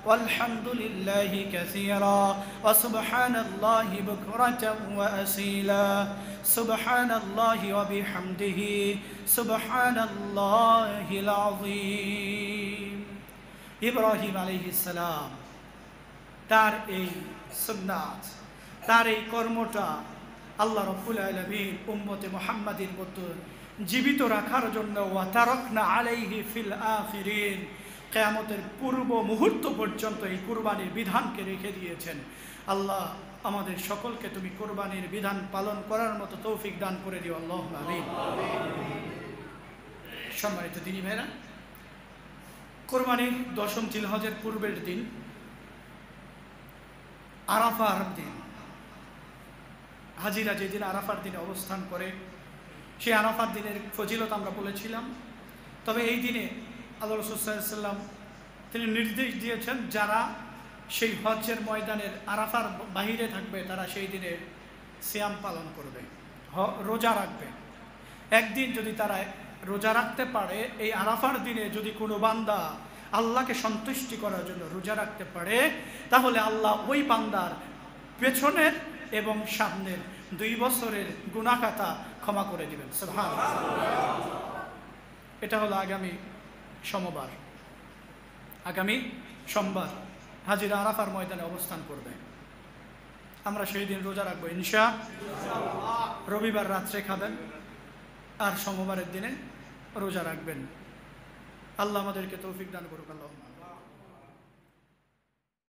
والحمد لله كثيرا وسبحان الله بكرة وأصيلا سبحان الله وبحمده سبحان الله العظيم ইব্রাহিম আলাইহিস সালাম তার এই সুন্নাত তার এই কর্মটা আল্লাহ রাব্বুল আলামিন উম্মতে মুহাম্মাদের মধ্যে জীবিত রাখার জন্য ওয়া তারাকনা আলাইহি ফিল আখিরিন কিয়ামতের পূর্ব মুহূর্ত পর্যন্ত এই কুরবানির বিধানকে রেখে দিয়েছেন। আল্লাহ আমাদের সকলকে তুমি কুরবানির বিধান পালন করার মতো তৌফিক দান করে দিও, আল্লাহুম্মা আমিন। সম্মানিত দিনী ভাইরা, কুরবানি 10ম জিলহজের পূর্বের দিন আরাফার দিন। হাজিরা যেদিন আরাফার দিনে অবস্থান করে সেই আরাফার দিনের ফজিলত আমরা বলেছিলাম। তবে এই দিনে আল্লাহ রাসূল সাল্লাল্লাহু আলাইহি ওয়াসাল্লাম তিনি নির্দেশ দিয়েছেন যারা সেই হজ্জের ময়দানের আরাফার বাহিরে থাকবে তারা সেই দিনে সিয়াম পালন করবে, রোজা রাখবে। একদিন যদি তারা রোজা রাখতে পারে, এই আরাফার দিনে যদি কোনো বান্দা আল্লাহকে সন্তুষ্টি করার জন্য রোজা রাখতে পারে, তাহলে আল্লাহ ওই বান্দার পেছনের এবং সামনের 2 বছরের গুনাহ খাতা ক্ষমা করে দিবেন। সুবহানাল্লাহ। এটা হলো আগামী সোমবার হাজিরা আরাফার ময়দানে অবস্থান করবে। আমরা সেই দিন রোজা রাখবো ইনশাআল্লাহ। রবিবার রাত্রে খাবেন আর সোমবারের দিনে রোজা রাখবেন। আল্লাহ আমাদেরকে তৌফিক দান করুক। আল্লাহুম্মা